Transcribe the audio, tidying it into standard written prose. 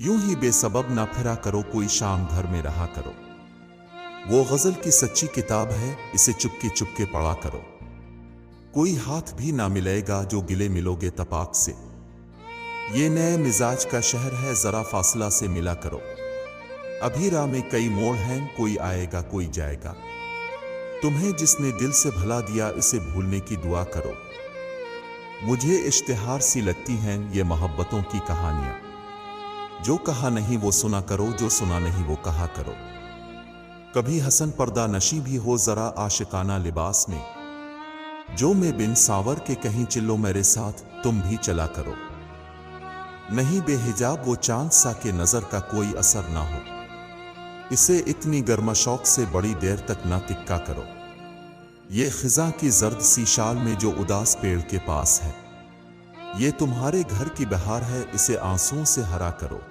यूं ही बेसबब ना फिरा करो, कोई शाम घर में रहा करो। वो गजल की सच्ची किताब है, इसे चुपके चुपके पढ़ा करो। कोई हाथ भी ना मिलेगा जो गिले मिलोगे तपाक से। ये नए मिजाज का शहर है, जरा फासला से मिला करो। अभी राह में कई मोड़ हैं, कोई आएगा कोई जाएगा। तुम्हें जिसने दिल से भला दिया, इसे भूलने की दुआ करो। मुझे इश्तिहार सी लगती हैं ये मोहब्बतों की कहानियां। जो कहा नहीं वो सुना करो, जो सुना नहीं वो कहा करो। कभी हसन पर्दा नशी भी हो जरा आशिकाना लिबास में। जो मैं बिन सावर के कहीं चिल्लो मेरे साथ, तुम भी चला करो। नहीं बेहिजाब वो चांद सा के नजर का कोई असर ना हो। इसे इतनी गर्मा शौक से बड़ी देर तक ना टिक्का करो। ये खिजा की जर्द सी शाल में जो उदास पेड़ के पास है। ये तुम्हारे घर की बहार है, इसे आंसुओं से हरा करो।